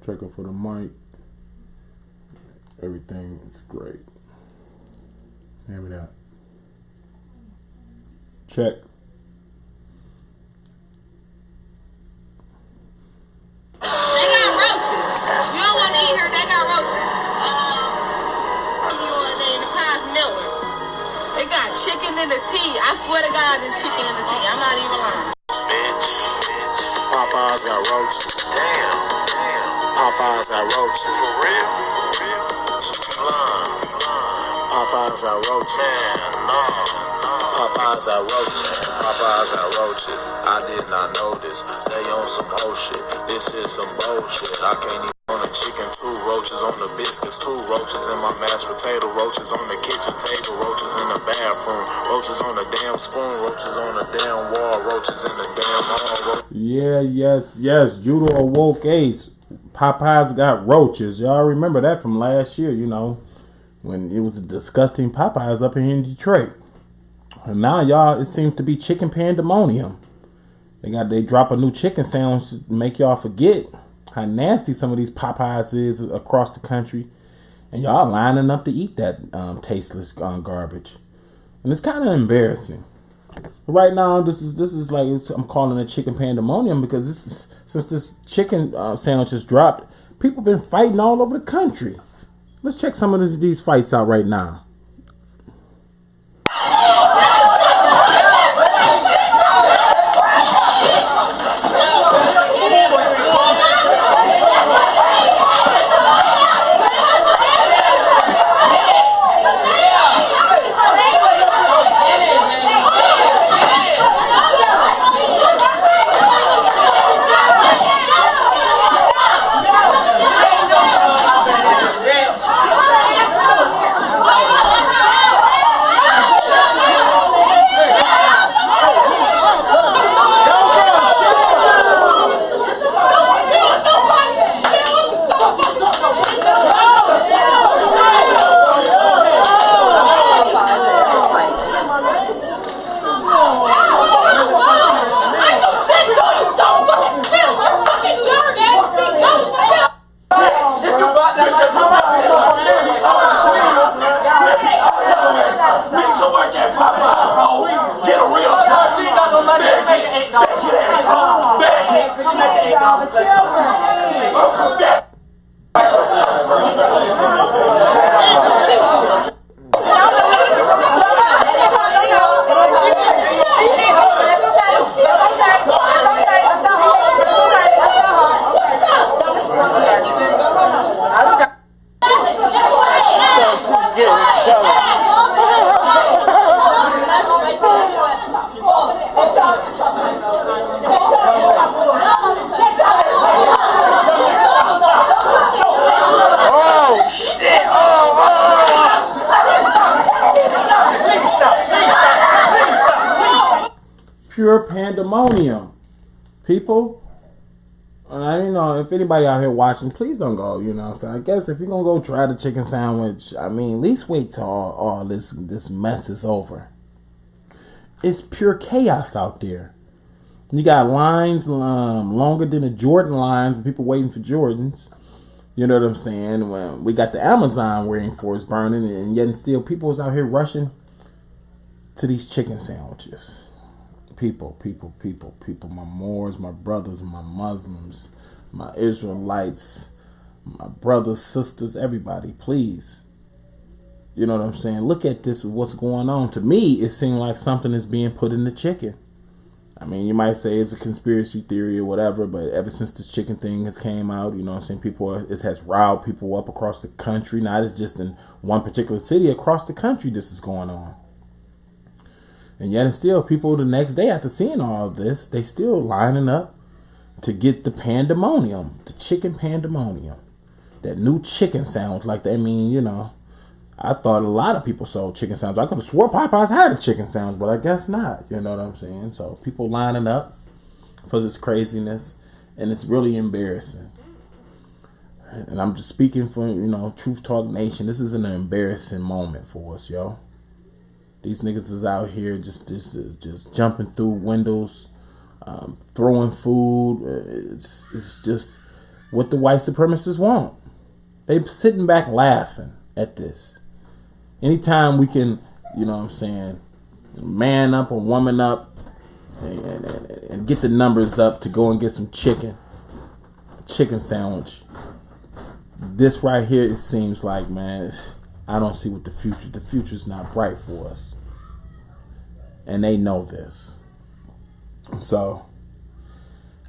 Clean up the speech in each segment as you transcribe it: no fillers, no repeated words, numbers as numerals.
Checking for the mic. Everything is great. Hand me that. Check. They got roaches. You don't want to eat here. They got roaches. In the pie's melting. They got chicken in the tea. I swear to God, there's chicken in the tea. I'm not even lying. Bitch. Popeyes got roaches. Damn. Popeyes got roaches. For real? Popeyes got roaches. No. Popeyes got roaches. Popeyes got roaches. I did not know this. They on some whole shit. This is some bullshit. I can't even on the chicken. 2 roaches on the biscuits. 2 roaches in my mashed potato. Roaches on the kitchen table. Roaches in the bathroom. Roaches on the damn spoon. Roaches on the damn wall. Roaches in the damn hall. Yeah, yes. Judo awoke Ace. Popeyes got roaches. Y'all remember that from last year, you know, when it was a disgusting Popeyes up here in Detroit. And now, y'all, it seems to be chicken pandemonium. They drop a new chicken sandwich to make y'all forget how nasty some of these Popeyes is across the country. And y'all lining up to eat that tasteless garbage. And it's kind of embarrassing. Right now, this is like, I'm calling it chicken pandemonium because since this chicken sandwich has dropped, people been fighting all over the country. Let's check some of these fights out right now. Pure pandemonium, people. And you know, if anybody out here watching, please don't go. You know, so I guess if you're gonna go try the chicken sandwich, I mean, at least wait till all this mess is over. It's pure chaos out there. You got lines longer than the Jordan lines, people waiting for Jordans. You know what I'm saying? When we got the Amazon waiting for us burning, and yet and still people is out here rushing to these chicken sandwiches. People, my Moors, my brothers, my Muslims, my Israelites, my brothers, sisters, everybody, please. You know what I'm saying? Look at this, what's going on. To me, it seemed like something is being put in the chicken. I mean, you might say it's a conspiracy theory or whatever, but ever since this chicken thing has came out, you know what I'm saying, it has riled people up across the country. Not it's just in one particular city, across the country this is going on. And yet and still, people the next day after seeing all of this, they still lining up to get the pandemonium, the chicken pandemonium. That new chicken sandwich, like that. I mean, you know, I thought a lot of people sold chicken sandwiches. I could have swore Popeyes had a chicken sandwich, but I guess not. You know what I'm saying? So people lining up for this craziness, and it's really embarrassing. And I'm just speaking for, you know, Truth Talk Nation. This is an embarrassing moment for us, yo. These niggas is out here just jumping through windows, throwing food. It's just what the white supremacists want. They sitting back laughing at this. Anytime we can, you know what I'm saying, man up or woman up and get the numbers up to go and get some chicken sandwich. This right here, it seems like, man, I don't see what the future's not bright for us. And they know this. So,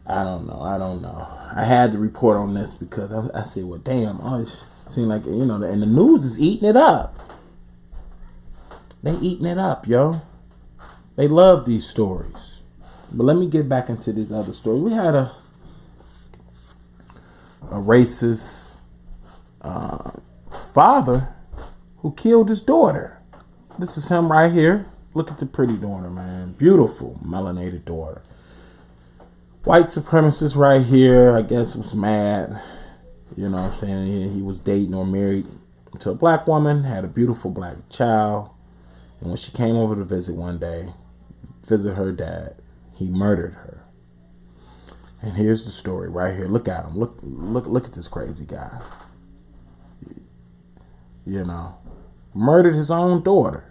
I don't know. I had to report on this because I said, well, damn, it seems like, you know, and the news is eating it up. They eating it up, yo. They love these stories. But let me get back into these other stories. We had a racist father who killed his daughter. This is him right here. Look at the pretty daughter, man. Beautiful, melanated daughter. White supremacist right here, I guess, was mad. You know what I'm saying? He was dating or married to a black woman, had a beautiful black child. And when she came over to visit one day, visit her dad, he murdered her. And here's the story right here. Look at him. Look at this crazy guy. You know, murdered his own daughter.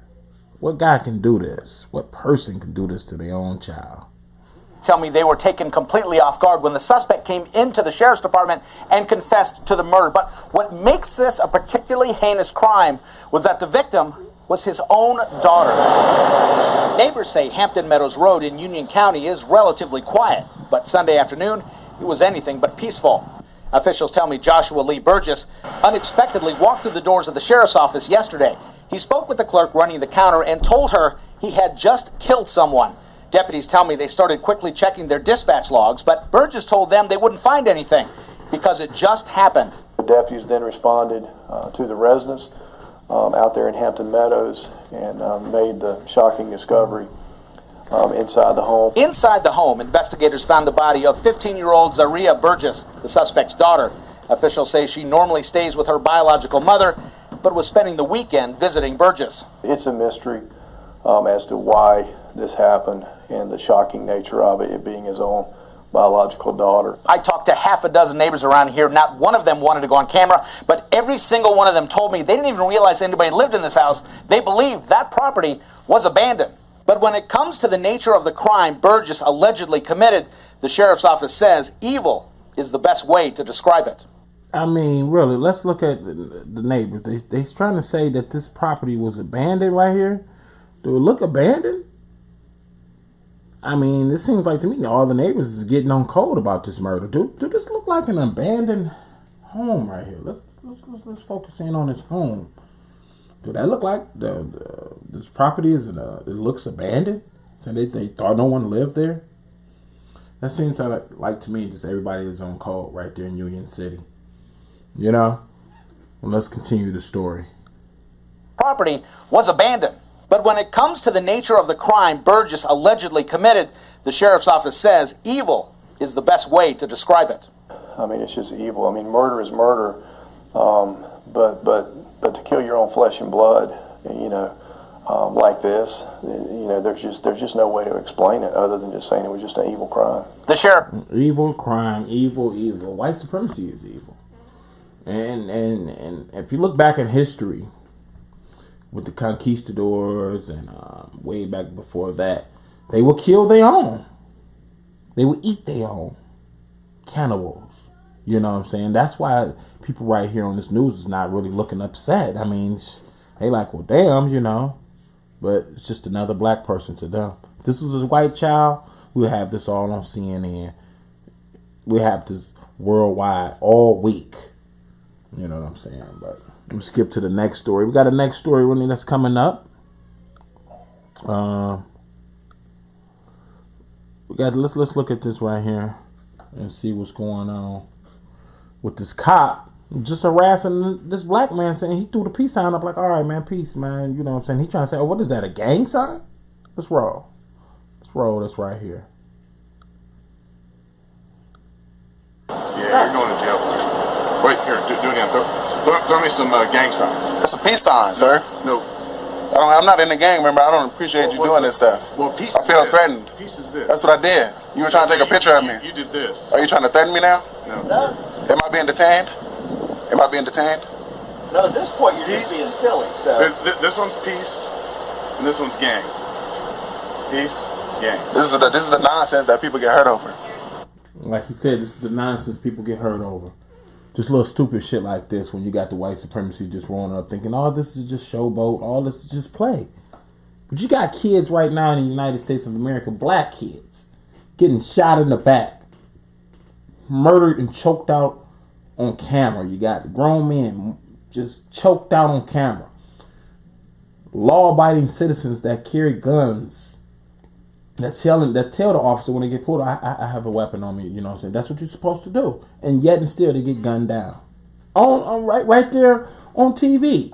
What guy can do this? What person can do this to their own child? Tell me they were taken completely off guard when the suspect came into the sheriff's department and confessed to the murder. But what makes this a particularly heinous crime was that the victim was his own daughter. Neighbors say Hampton Meadows Road in Union County is relatively quiet, but Sunday afternoon, it was anything but peaceful. Officials tell me Joshua Lee Burgess unexpectedly walked through the doors of the sheriff's office yesterday. He spoke with the clerk running the counter and told her he had just killed someone. Deputies tell me they started quickly checking their dispatch logs, but Burgess told them they wouldn't find anything because it just happened. The deputies then responded to the residents out there in Hampton Meadows and made the shocking discovery inside the home. Inside the home, investigators found the body of 15-year-old Zaria Burgess, the suspect's daughter. Officials say she normally stays with her biological mother, but was spending the weekend visiting Burgess. It's a mystery as to why this happened and the shocking nature of it being his own biological daughter. I talked to half a dozen neighbors around here. Not one of them wanted to go on camera, but every single one of them told me they didn't even realize anybody lived in this house. They believed that property was abandoned. But when it comes to the nature of the crime Burgess allegedly committed, the sheriff's office says evil is the best way to describe it. I mean, really, let's look at the neighbors. They're trying to say that this property was abandoned right here. Do it look abandoned? I mean, it seems like to me all the neighbors is getting on code about this murder. Do this look like an abandoned home right here? Let's focus in on this home. Do that look like this property it looks abandoned? So they thought no one lived there? That seems like to me just everybody is on code right there in Union City. You know? Well, let's continue the story. Property was abandoned. But when it comes to the nature of the crime Burgess allegedly committed, the sheriff's office says evil is the best way to describe it. I mean, it's just evil. I mean, murder is murder, but to kill your own flesh and blood, you know, like this, you know, there's just no way to explain it other than just saying it was just an evil crime. The sheriff. Evil crime, evil. White supremacy is evil. And if you look back in history, with the conquistadors and way back before that, they would kill their own. They would eat their own. Cannibals. You know what I'm saying? That's why people right here on this news is not really looking upset. I mean, they like, well, damn, you know. But it's just another black person to them. If this was a white child, we'll have this all on CNN. We have this worldwide all week. You know what I'm saying? But let me skip to the next story. We got a next story really that's coming up. Let's look at this right here and see what's going on with this cop just harassing this black man, saying he threw the peace sign up like, all right, man, peace, man. You know what I'm saying? He trying to say, oh, what is that, a gang sign? Let's roll. Let's roll this right here. Yeah, you're going to jail for this. Wait, here, do it again. Throw me some gang sign. That's a peace sign, sir. No. I'm not in the gang, remember? I don't appreciate you doing this stuff. Well, peace I feel threatened. Peace is this. That's what I did. You were trying to take a picture of me. You did this. Are you trying to threaten me now? No. Am I being detained? Am I being detained? No, at this point, you're just being silly. So This one's peace, and this one's gang. Peace, gang. This is the nonsense that people get hurt over. Like he said, this is the nonsense people get hurt over. Just little stupid shit like this when you got the white supremacy just rolling up thinking, oh, this is just showboat, all this is just play. But you got kids right now in the United States of America, black kids, getting shot in the back, murdered and choked out on camera. You got grown men just choked out on camera. Law-abiding citizens that carry guns that tell the officer when they get pulled, I have a weapon on me, you know what I'm saying? That's what you're supposed to do. And yet and still they get gunned down. On right there on TV.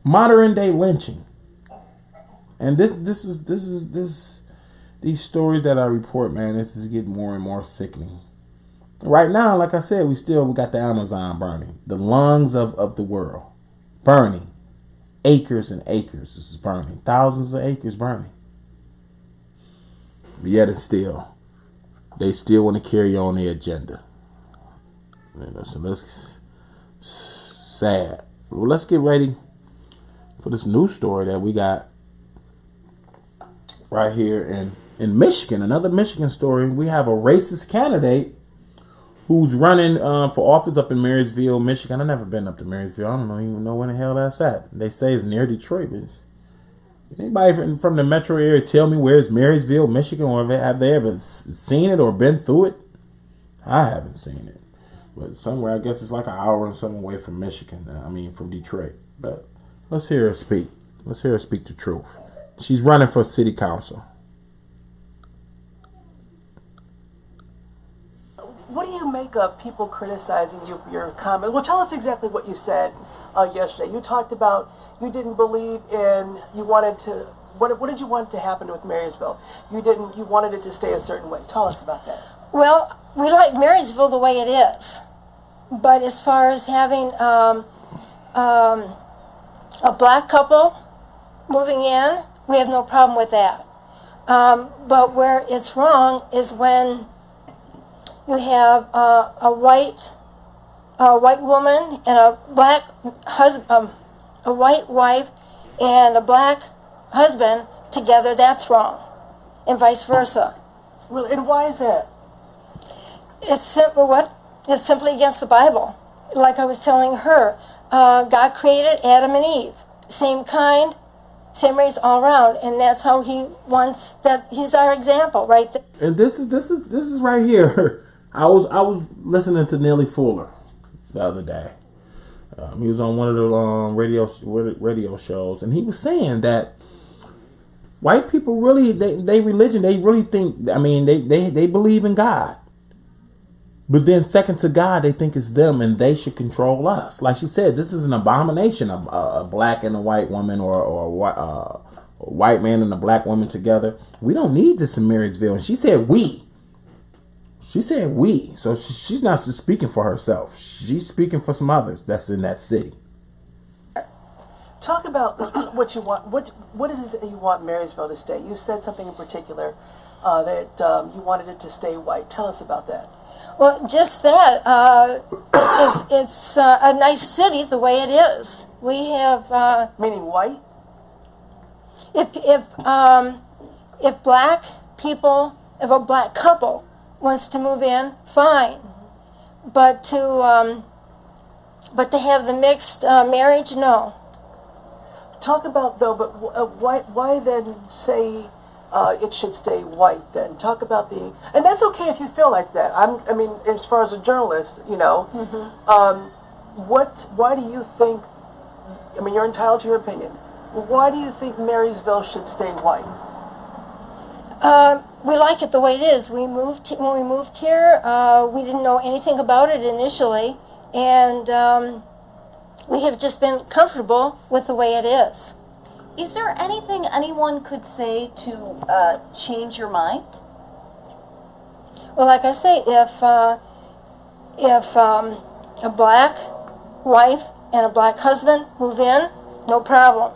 Modern day lynching. And these stories that I report, man, this is getting more and more sickening. Right now, like I said, we got the Amazon burning. The lungs of the world. Burning. Acres and acres. This is burning. Thousands of acres burning. But yet and still, they still want to carry on their agenda. You know, so let's sad. Well, let's get ready for this new story that we got right here in Michigan. Another Michigan story. We have a racist candidate who's running for office up in Marysville, Michigan. I've never been up to Marysville. I don't even know where the hell that's at. They say it's near Detroit. Anybody from the metro area tell me where's Marysville, Michigan, or have they ever seen it or been through it? I haven't seen it. But somewhere, I guess it's like an hour and something away from Michigan. From Detroit. But let's hear her speak. Let's hear her speak the truth. She's running for city council. What do you make of people criticizing you for your comment? Well, tell us exactly what you said yesterday. You talked about you didn't believe in, you wanted to, what did you want to happen with Marysville? You wanted it to stay a certain way. Tell us about that. Well, we like Marysville the way it is. But as far as having a black couple moving in, we have no problem with that. But where it's wrong is when you have a white woman and a black husband, a white wife and a black husband together. That's wrong, and vice versa. Really, and why is that? It's simply against the Bible. Like I was telling her, God created Adam and Eve, same kind, same race all around, and that's how He wants that. He's our example, right there. And this is right here. I was listening to Nelly Fuller the other day. He was on one of the radio shows, and he was saying that white people really they religion, they really think, they believe in God, but then second to God, they think it's them and they should control us. Like she said, this is an abomination. A black and a white woman, or a white man and a black woman together. We don't need this in Marysville. And she said we. She said we. So she's not just speaking for herself. She's speaking for some others that's in that city. Talk about what you want. What is it that you want Marysville to stay? You said something in particular that you wanted it to stay white. Tell us about that. Well, just that. It's a nice city the way it is. We have meaning white. If black people, if a black couple wants to move in, fine. But to have the mixed marriage, no. Talk about though, but why then say it should stay white? Then talk about and that's okay if you feel like that. As far as a journalist, why do you think? You're entitled to your opinion. Why do you think Marysville should stay white? We like it the way it is. When we moved here, we didn't know anything about it initially, and we have just been comfortable with the way it is. Is there anything anyone could say to change your mind? Well, like I say, if a black wife and a black husband move in, no problem.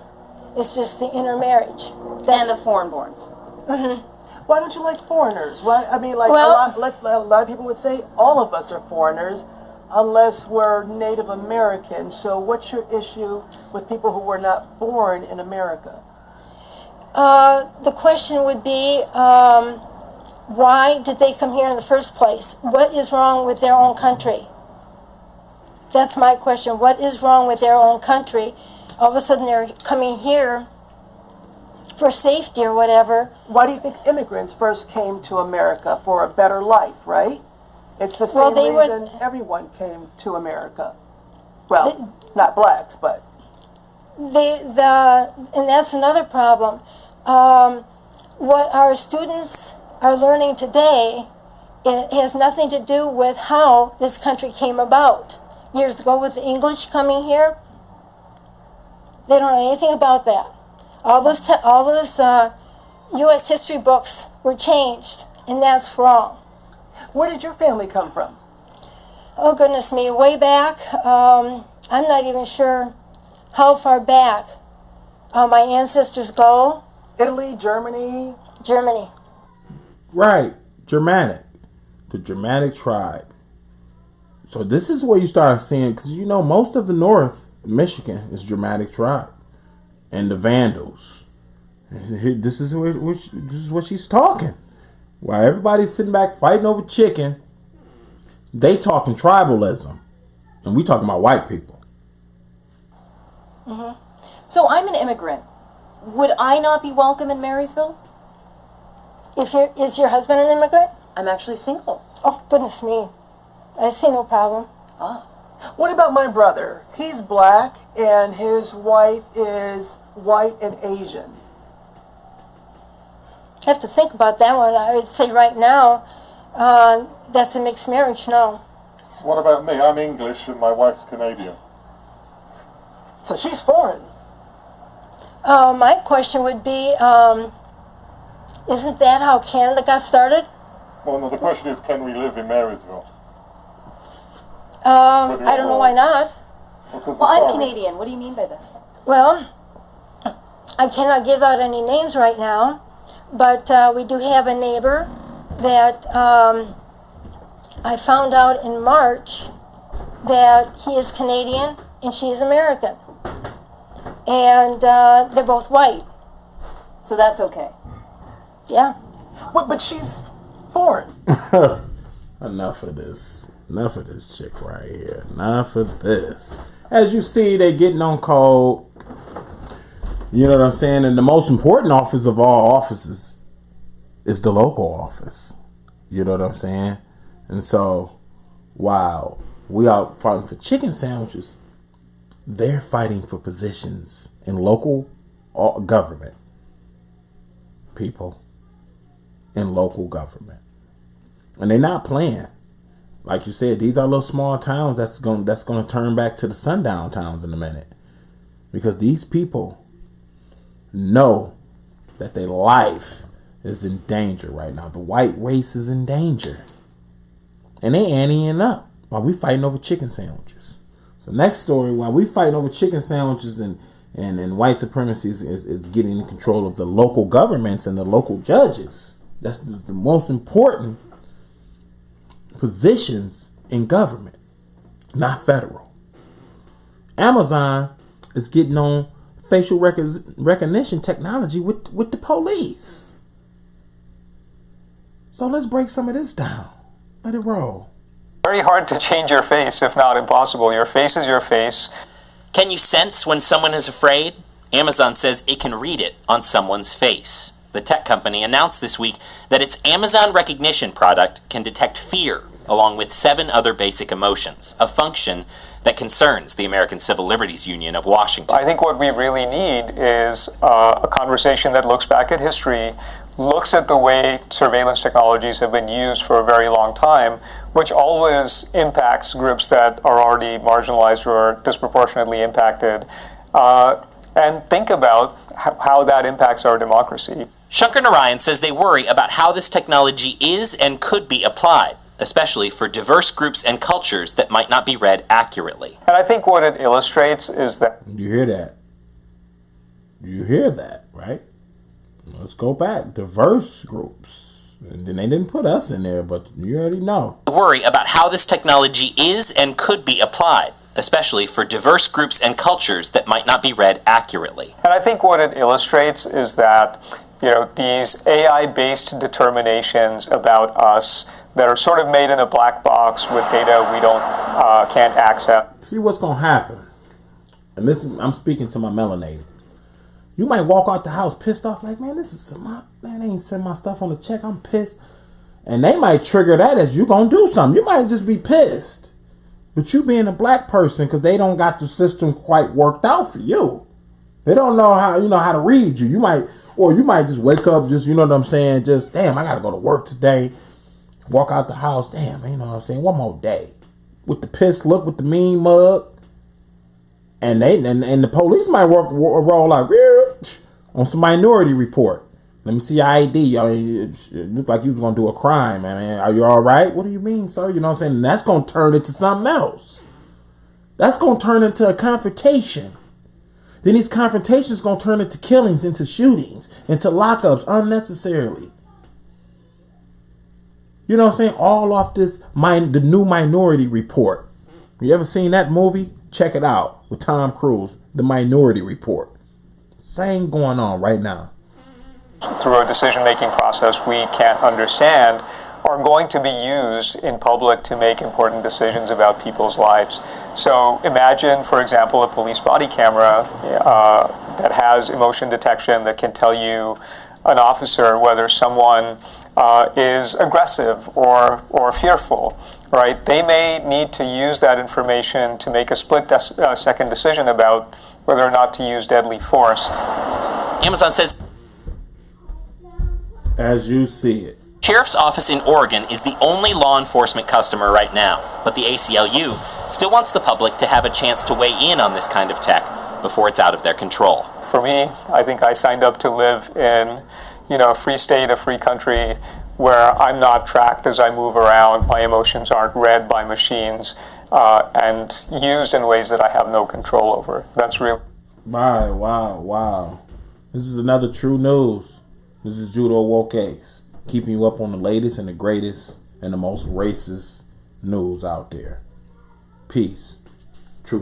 It's just the intermarriage. And the foreign-borns. Mm-hmm. Why don't you like foreigners? Why? I mean, like Well- a lot of people would say all of us are foreigners, unless we're Native American. So what's your issue with people who were not born in America? The question would be, why did they come here in the first place? What is wrong with their own country? That's my question. What is wrong with their own country? All of a sudden they're coming here for safety or whatever. Why do you think immigrants first came to America? For a better life, right? It's the Well, same they were- reason everyone came to America. Well, not blacks, but And that's another problem. What our students are learning today, it has nothing to do with how this country came about. Years ago with the English coming here, they don't know anything about that. All those U.S. history books were changed, and that's wrong. where did your family come from? Oh, goodness me, way back, I'm not even sure how far back my ancestors go. Italy, Germany? Germany. Right, Germanic, the Germanic tribe. So this is where you start seeing, because you know most of the North, Michigan, is Germanic tribe, and the Vandals. This is what she's talking. While everybody's sitting back fighting over chicken, they talking tribalism, and we talking about white people. Mm-hmm. So I'm an immigrant. Would I not be welcome in Marysville? Is your husband an immigrant? I'm actually single. Oh, goodness me. I see no problem. Ah. What about my brother? He's black, and his wife is white and Asian. I have to think about that one. I would say right now, that's a mixed marriage, no. What about me? I'm English and my wife's Canadian. So she's foreign. My question would be, isn't that how Canada got started? Well, no, the question is, can we live in Marysville? I don't know why not. Well, I'm Canadian. What do you mean by that? Well, I cannot give out any names right now, but we do have a neighbor that I found out in March that he is Canadian and she's American. And they're both white. So that's okay. Yeah. But she's foreign. Enough of this. Enough of this chick right here. Enough of this. As you see, they getting on code. You know what I'm saying? And the most important office of all offices is the local office. You know what I'm saying? And so, while we out fighting for chicken sandwiches, they're fighting for positions in local government. People in local government. And they're not playing. Like you said, these are little small towns that's going to turn back to the sundown towns in a minute. Because these people know that their life is in danger right now. The white race is in danger. And they anteing up while we fighting over chicken sandwiches. So next story, while we fighting over chicken sandwiches and white supremacy is getting in control of the local governments and the local judges. That's the most important positions in government, not federal. Amazon is getting on facial recognition technology with the police. So let's break some of this down. Let it roll. Very hard to change your face, if not impossible. Your face is your face. Can you sense when someone is afraid? Amazon says it can read it on someone's face. The tech company announced this week that its Amazon Recognition product can detect fear along with 7 other basic emotions, a function that concerns the American Civil Liberties Union of Washington. I think what we really need is a conversation that looks back at history, looks at the way surveillance technologies have been used for a very long time, which always impacts groups that are already marginalized or disproportionately impacted, and think about how that impacts our democracy. Shankar Narayan says they worry about how this technology is and could be applied, especially for diverse groups and cultures that might not be read accurately. And I think what it illustrates is that... You hear that? You hear that, right? Let's go back. Diverse groups. And then they didn't put us in there, but you already know. Worry about how this technology is and could be applied, especially for diverse groups and cultures that might not be read accurately. And I think what it illustrates is that, these AI-based determinations about us that are sort of made in a black box with data we can't access. See what's gonna happen, and this is, I'm speaking to my melanated. You might walk out the house pissed off, like, man, they ain't send my stuff on the check. I'm pissed, and they might trigger that as you gonna do something. You might just be pissed, but you being a black person, because they don't got the system quite worked out for you. They don't know how to read you. You might just wake up, just, you know what I'm saying, just, damn, I gotta go to work today. Walk out the house, damn, you know what I'm saying, one more day. With the pissed look, with the mean mug. And the police might roll out on some Minority Report. Let me see your ID. I mean, it looked like you was gonna do a crime, man. Are you all right? What do you mean, sir? You know what I'm saying? And that's gonna turn into something else. That's gonna turn into a confrontation. Then these confrontations gonna turn into killings, into shootings, into lockups unnecessarily. You know what I'm saying? All off the new Minority Report. You ever seen that movie? Check it out with Tom Cruise, The Minority Report. Same going on right now. Through a decision-making process we can't understand are going to be used in public to make important decisions about people's lives. So imagine, for example, a police body camera that has emotion detection that can tell you, an officer, whether someone is aggressive or fearful, right? They may need to use that information to make a split-second decision about whether or not to use deadly force. Amazon says, as you see it, Sheriff's Office in Oregon is the only law enforcement customer right now, but the ACLU still wants the public to have a chance to weigh in on this kind of tech before it's out of their control. For me, I think I signed up to live in, a free state, a free country where I'm not tracked as I move around, my emotions aren't read by machines, and used in ways that I have no control over. That's real. Wow. This is another true news. This is Judo Woke Ace, keeping you up on the latest and the greatest and the most racist news out there. Peace.